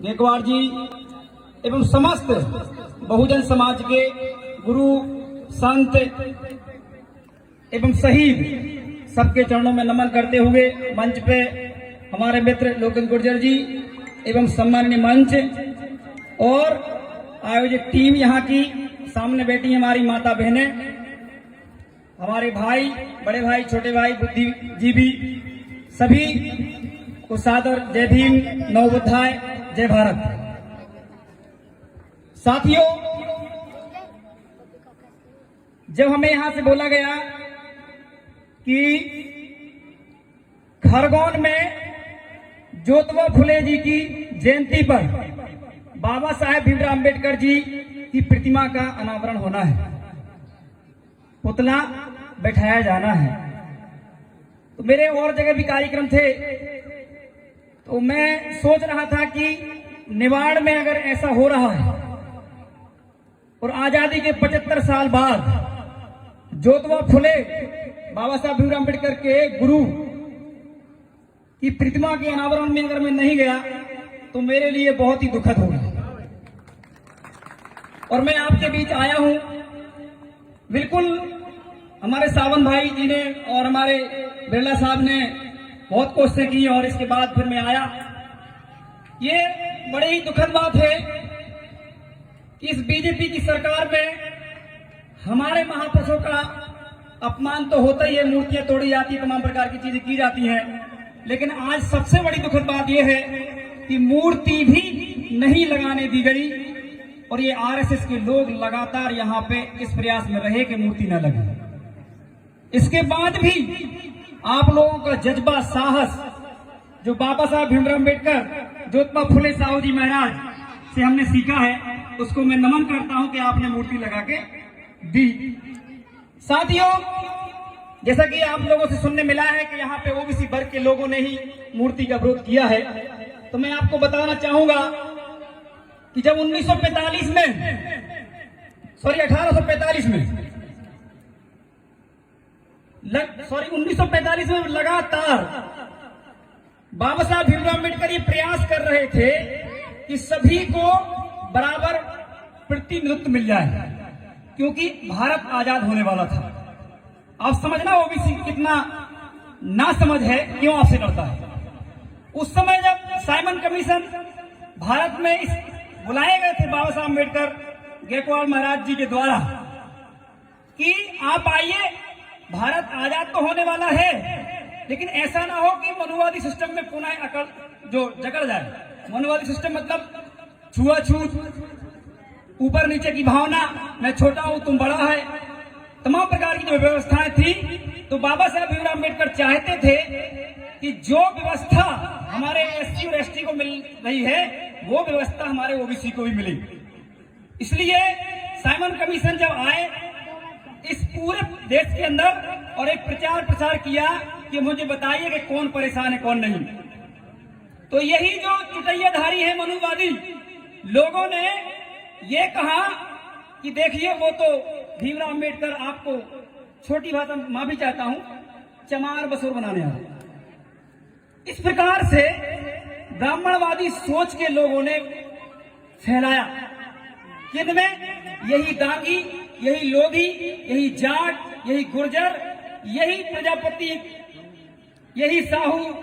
गायकवाड़ जी एवं समस्त बहुजन समाज के गुरु संत एवं शहीद सबके चरणों में नमन करते हुए मंच पे हमारे मित्र लोकेश गुर्जर जी एवं सम्माननीय मंच और आयोजक टीम यहाँ की सामने बैठी हमारी माता बहनें, हमारे भाई, बड़े भाई, छोटे भाई, बुद्धिजीवी सभी को सादर जय भीम, नवोत्थाय, जय भारत। साथियों, जब हमें यहां से बोला गया कि खरगोन में ज्योतिबा फुले जी की जयंती पर बाबा साहेब भीमराव अंबेडकर जी की प्रतिमा का अनावरण होना है, पुतला बैठाया जाना है, तो मेरे और जगह भी कार्यक्रम थे, तो मैं सोच रहा था कि निवाड़ में अगर ऐसा हो रहा है और आजादी के 75 साल बाद ज्योतिबा फुले बाबा साहब भीमराव अंबेडकर के गुरु की प्रतिमा के अनावरण में अगर मैं नहीं गया तो मेरे लिए बहुत ही दुखद होगा। और मैं आपके बीच आया हूं, बिल्कुल हमारे सावंत भाई जी ने और हमारे बिरला साहब ने बहुत कोशिश की और इसके बाद फिर मैं आया। ये बड़ी ही दुखद बात है कि इस बीजेपी की सरकार में हमारे महापुरुषों का अपमान तो होता ही है, मूर्तियां तोड़ी जाती है, तमाम प्रकार की चीजें की जाती हैं, लेकिन आज सबसे बड़ी दुखद बात यह है कि मूर्ति भी नहीं लगाने दी गई और ये आरएसएस के लोग लगातार यहाँ पे इस प्रयास में रहे कि मूर्ति न लगे। इसके बाद भी आप लोगों का जज्बा, साहस जो बाबा साहब भीमराव अंबेडकर, ज्योतिबा फुले साहू जी महाराज से हमने सीखा है, उसको मैं नमन करता हूं कि आपने मूर्ति लगा के दी। साथियों, जैसा कि आप लोगों से सुनने मिला है कि यहाँ पे ओबीसी वर्ग के लोगों ने ही मूर्ति का विरोध किया है, तो मैं आपको बताना चाहूंगा कि जब 1845 में लगातार बाबा साहब भीमराव अंबेडकर ये प्रयास कर रहे थे कि सभी को बराबर प्रतिनिधित्व मिल जाए, क्योंकि भारत आजाद होने वाला था। आप समझना ओबीसी कितना ना समझ है, क्यों आपसे डरता है। उस समय जब साइमन कमीशन भारत में इस बुलाए गए थे बाबा साहब अम्बेडकर गायकवाड़ महाराज जी के द्वारा कि आप आइए, भारत आजाद तो होने वाला है, लेकिन ऐसा ना हो कि मनुवादी सिस्टम में पुनः अकड़ जो जकड़ जाए। मनुवादी सिस्टम मतलब छुआछूत, ऊपर नीचे की भावना, मैं छोटा हूं तुम बड़ा है, तमाम प्रकार की जो व्यवस्थाएं थी। तो बाबा साहब भीमराव अंबेडकर चाहते थे कि जो व्यवस्था हमारे एससी और एसटी को मिल रही है वो व्यवस्था हमारे ओबीसी को भी मिले। इसलिए साइमन कमीशन जब आए इस पूरे देश के अंदर और एक प्रचार प्रसार किया कि मुझे बताइए कि कौन परेशान है कौन नहीं, तो यही जो चुटैयाधारी है मनुवादी लोगों ने ये कहा कि देखिए वो तो भीमराव अंबेडकर आपको छोटी भाषा में माफी चाहता हूं, चमार बसोर बनाने आ रहे। इस प्रकार से ब्राह्मणवादी सोच के लोगों ने फैलाया, जिनमें यही दांगी, यही लोधी, यही जाट, यही गुर्जर, यही प्रजापति, यही साहू,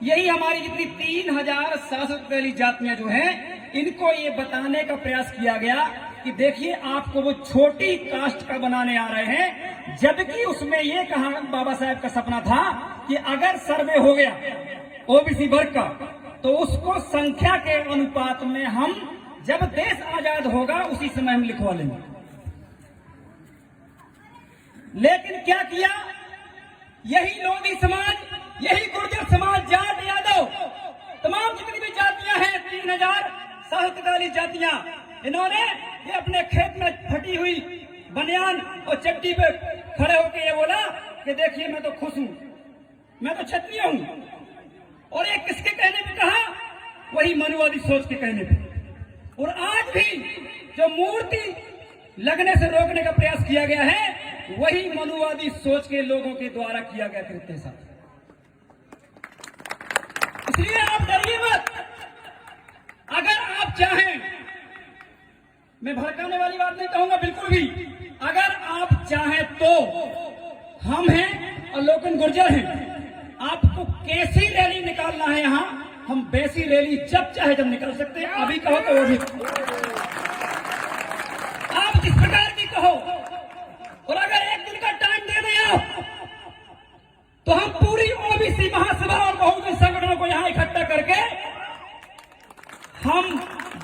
यही हमारी जितनी 3743 जातियां जो हैं, इनको ये बताने का प्रयास किया गया कि देखिए आपको वो छोटी कास्ट का बनाने आ रहे हैं, जबकि उसमें ये कहा बाबा साहब का सपना था कि अगर सर्वे हो गया ओबीसी वर्ग का तो उसको संख्या के अनुपात में हम जब देश आजाद होगा उसी समय हम लिखवा लेंगे। लेकिन क्या किया, यही लोधी समाज, यही गुर्जर समाज, जाट, यादव, तमाम जितनी भी जातियां हैं 3743 जातियां, इन्होंने ये अपने खेत में फटी हुई बनियान और चड्डी पे खड़े होकर ये बोला कि देखिए मैं तो खुश हूं, मैं तो क्षत्रिय हूं। और ये किसके कहने पे कहा, वही मनुवादी सोच के कहने पे। और आज भी जो मूर्ति लगने से रोकने का प्रयास किया गया है वही मनुवादी सोच के लोगों के द्वारा किया गया कृत्य साथ। इसलिए आप डरिए मत, अगर मैं भड़काने वाली बात नहीं कहूंगा बिल्कुल भी। अगर आप चाहें तो हम हैं और लोकन गुर्जर हैं, आपको कैसी रैली निकालना है यहाँ, हम वैसी रैली जब चाहे जब निकाल सकते हैं। अभी कहो तो वो भी, आप जिस प्रकार की कहो, और अगर एक दिन का टाइम दे दें आप, तो हम पूरी ओबीसी महासभा और बहुजन संगठनों को यहां इकट्ठा करके हम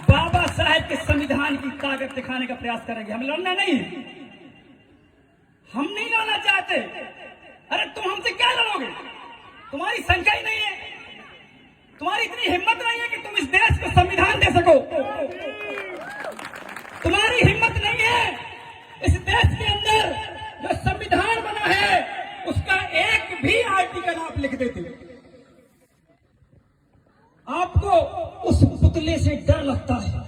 बाबा साहेब के संविधान की ताकत दिखाने का प्रयास करेंगे। हम लड़ना नहीं है, हम नहीं लड़ना चाहते। अरे तुम हमसे क्या लड़ोगे? तुम्हारी संख्या ही नहीं है, तुम्हारी इतनी हिम्मत नहीं है कि तुम इस देश को संविधान दे सको। तुम्हारी हिम्मत नहीं है इस देश के अंदर जो संविधान बना है उसका एक भी आर्टिकल आप लिख देते। आपको उस पुतले से डर लगता है,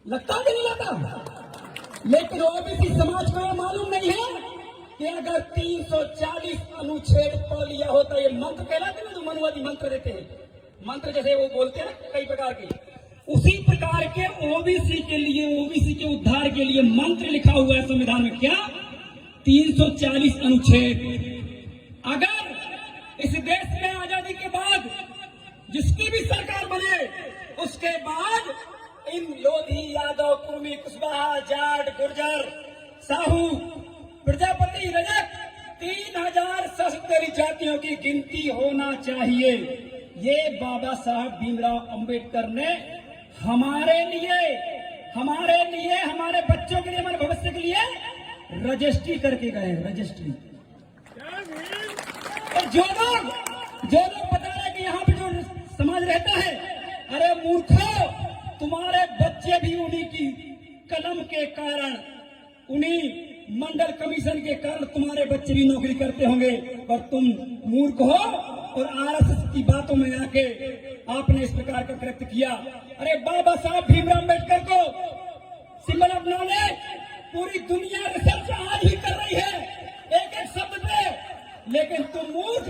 लगता कि नहीं लगता? लेकिन ओबीसी समाज को यह मालूम नहीं है कि अगर 340 अनुच्छेद पढ़ लिया होता, ये मंत्र कहलाते हैं जो मनुवादी मंत्र देते हैं, मंत्र जैसे वो बोलते हैं कई प्रकार के, उसी प्रकार के ओबीसी के लिए, ओबीसी के उद्धार के लिए मंत्र लिखा हुआ है संविधान में। क्या? 340 अनुच्छेद। अगर इस देश में आजादी के बाद जिसकी भी सरकार बने, उसके बाद इन लोधी, यादव, कुर्मी, कुशवाहा, जाट, गुर्जर, साहू, प्रजापति, रजक 3070 जातियों की गिनती होना चाहिए। ये बाबा साहब भीमराव अंबेडकर ने हमारे लिए, हमारे बच्चों के लिए, हमारे भविष्य के लिए रजिस्ट्री करके गए। रजिस्ट्री। और जो लोग बता रहे कि यहाँ पे जो समाज रहता है, अरे मूर्खों, तुम्हारे बच्चे भी उन्हीं की कलम के कारण, उन्हीं मंडल कमीशन के कारण तुम्हारे बच्चे भी नौकरी करते होंगे, और तुम मूर्ख हो और आरएसएस की बातों में आके आपने इस प्रकार का कृत्य किया। अरे बाबा साहब भीमराव अम्बेडकर को सिंबल अपनाने पूरी दुनिया रिसर्च आज ही कर रही है, एक एक शब्द पे, लेकिन तुम मूर्ख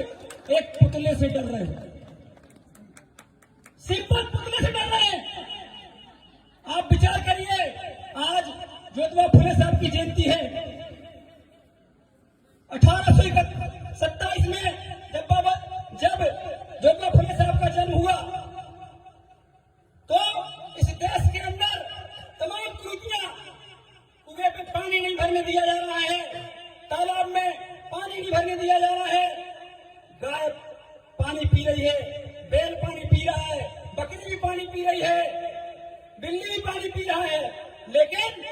एक पुतले से डर रहे हो, सिंपल पुतले से डर रहे हैं। आप विचार करिए, आज ज्योतिबा फुले साहब की जयंती है। 1827 में जब ज्योतिबा फुले साहब का जन्म हुआ, तो इस देश के अंदर तमाम कुरीतियां, कुएं पे पानी नहीं भरने दिया जा रहा है, तालाब में पानी नहीं भरने दिया जा रहा है, गाय पानी पी रही है, बैल पानी पी रहा है, बकरी भी पानी पी रही है, बिल्ली भी पानी पी रहा है, लेकिन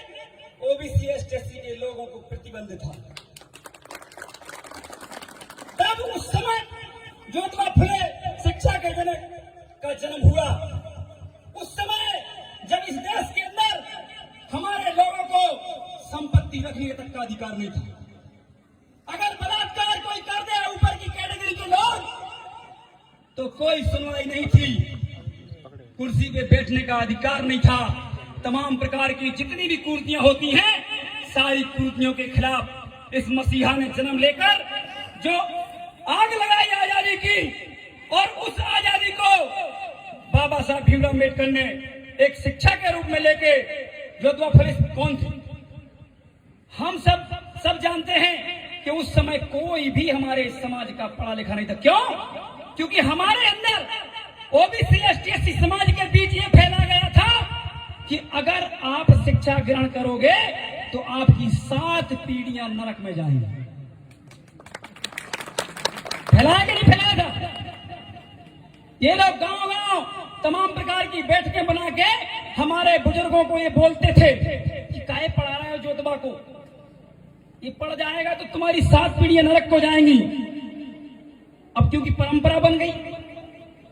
ओबीसी एसटी के लोगों को प्रतिबंध था। तब उस समय ज्योतिबा फुले शिक्षा के जनक का जन्म हुआ। उस समय जब इस देश के अंदर हमारे लोगों को संपत्ति रखने तक का अधिकार नहीं था। अगर बलात्कार कोई कर दे ऊपर की कैटेगरी के लोग, तो कोई सुनवाई नहीं थी, कुर्सी पे बैठने का अधिकार नहीं था। तमाम प्रकार की जितनी भी कुरीतियां होती हैं, सारी कुरीतियों के खिलाफ इस मसीहा ने जन्म लेकर जो आग लगाई आजादी की, और उस आजादी को बाबा साहब भीमराव अम्बेडकर ने एक शिक्षा के रूप में लेके, ज्योतिबा फुले कौन थी? हम सब जानते हैं कि उस समय कोई भी हमारे समाज का पढ़ा लिखा नहीं था। क्यों? क्योंकि हमारे अंदर ओबीसी एसटी एससी समाज के बीच ये फैला गया था कि अगर आप शिक्षा ग्रहण करोगे तो आपकी 7 पीढ़ियां नरक में जाएंगी। फैलाया कि नहीं फैलाया था? ये लोग गांव तमाम प्रकार की बैठकें बना के हमारे बुजुर्गों को ये बोलते थे कि काहे पढ़ा रहे हो ज्योतिबा को, ये पढ़ जाएगा तो तुम्हारी 7 पीढ़ियां नरक को जाएंगी। अब क्योंकि परंपरा बन गई,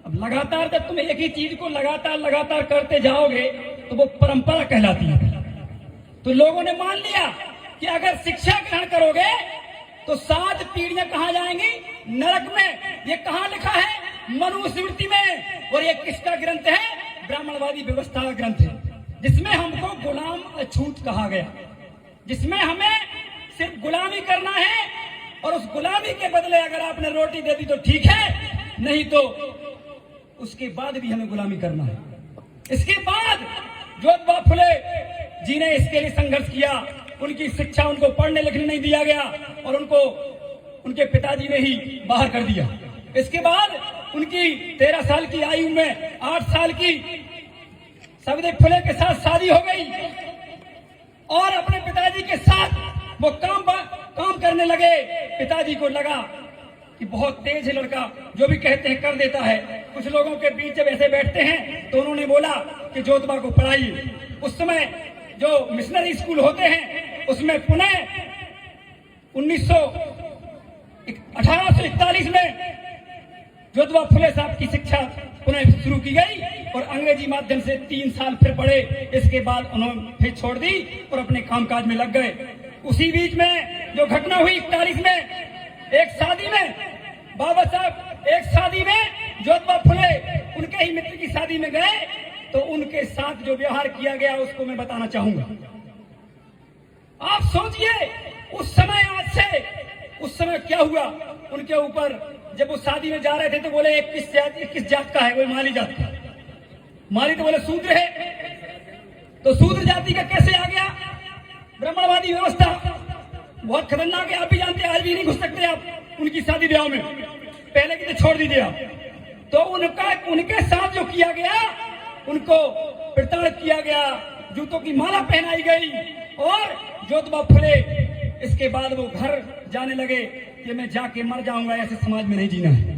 अब लगातार जब तुम एक ही चीज को लगातार करते जाओगे तो वो परंपरा कहलाती है। तो लोगों ने मान लिया कि अगर शिक्षा ग्रहण करोगे तो 7 पीढ़ियां कहां जाएंगी? नरक में। ये कहां लिखा है? मनुस्मृति में। और ये किसका ग्रंथ है? ब्राह्मणवादी व्यवस्था का ग्रंथ है, जिसमें हमको गुलाम अछूत कहा गया, जिसमें हमें सिर्फ गुलामी करना है, और उस गुलामी के बदले अगर आपने रोटी दे दी तो ठीक है, नहीं तो उसके बाद भी हमें गुलामी करना है। इसके बाद ज्योतिबा फुले जी ने इसके लिए संघर्ष किया। उनकी शिक्षा, उनको पढ़ने लिखने नहीं दिया गया और उनको उनके पिताजी ने ही बाहर कर दिया। इसके बाद उनकी 13 साल की आयु में 8 साल की सविता फुले के साथ शादी हो गई और अपने पिताजी के साथ वो काम करने लगे। पिताजी को लगा कि बहुत तेज है लड़का, जो भी कहते हैं कर देता है। कुछ लोगों के बीच जब ऐसे बैठते हैं तो उन्होंने बोला कि ज्योतिबा को पढ़ाइए। उस समय जो मिशनरी स्कूल होते हैं उसमें पुणे 1841 में ज्योतिबा फुले साहब की शिक्षा पुनः शुरू की गई और अंग्रेजी माध्यम से 3 साल फिर पढ़े। इसके बाद उन्होंने फिर छोड़ दी और अपने कामकाज में लग गए। उसी बीच में जो घटना हुई 41 में, एक शादी में बाबा साहब एक शादी में ज्योतिबा फुले उनके ही मित्र की शादी में गए तो उनके साथ जो व्यवहार किया गया उसको मैं बताना चाहूंगा। आप सोचिए उस समय, आज से उस समय क्या हुआ उनके ऊपर। जब वो शादी में जा रहे थे तो बोले किस जात का है, वो माली जात का। माली तो बोले शूद्र है, तो शूद्र जाति का कैसे आ गया? ब्राह्मणवादी व्यवस्था बहुत खतरनाक है, आप भी जानते हैं। आज भी नहीं घुस सकते आप उनकी शादी ब्याह में, पहले की तो छोड़ दीजिए आप। तो उनके साथ जो किया गया, उनको प्रताड़ित किया गया, जूतों की माला पहनाई गई और ज्योतिबा फुले इसके बाद वो घर जाने लगे कि मैं जाके मर जाऊंगा, ऐसे समाज में नहीं जीना है।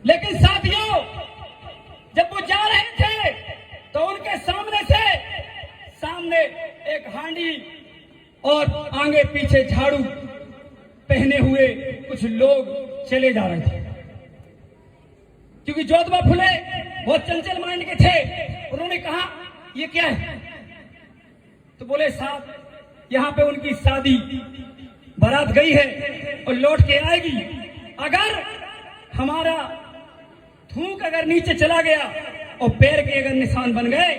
लेकिन साथियों, जब वो जा रहे थे तो उनके सामने एक हांडी और आगे पीछे झाड़ू पहने हुए कुछ लोग चले जा रहे थे। क्योंकि ज्योतिबा फुले बहुत चंचल माइंड के थे। उन्होंने कहा ये क्या है? तो बोले साहब यहाँ पे उनकी शादी बारात गई है और लौट के आएगी। अगर हमारा थूक अगर नीचे चला गया और पैर के अगर निशान बन गए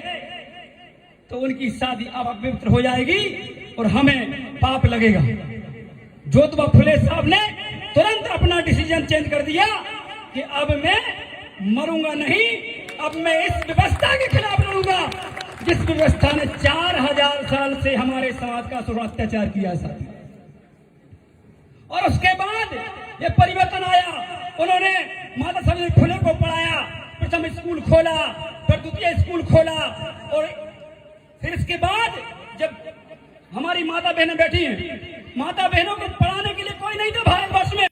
तो उनकी शादी अब अपवित्र हो जाएगी और हमें पाप लगेगा। ज्योतिबा फुले साहब ने तुरंत अपना डिसीजन चेंज कर दिया कि अब मैं मरूंगा नहीं, अब मैं इस व्यवस्था के खिलाफ लड़ूंगा जिस व्यवस्था ने 4000 साल से हमारे समाज का सुर अत्याचार किया था। और उसके बाद ये परिवर्तन आया। उन्होंने माता सविता फुले को पढ़ाया, प्रथम स्कूल खोला, फिर द्वितीय स्कूल खोला और फिर इसके बाद जब हमारी माता बहनें बैठी हैं, माता बहनों को पढ़ाने के लिए कोई नहीं था भारतवर्ष में।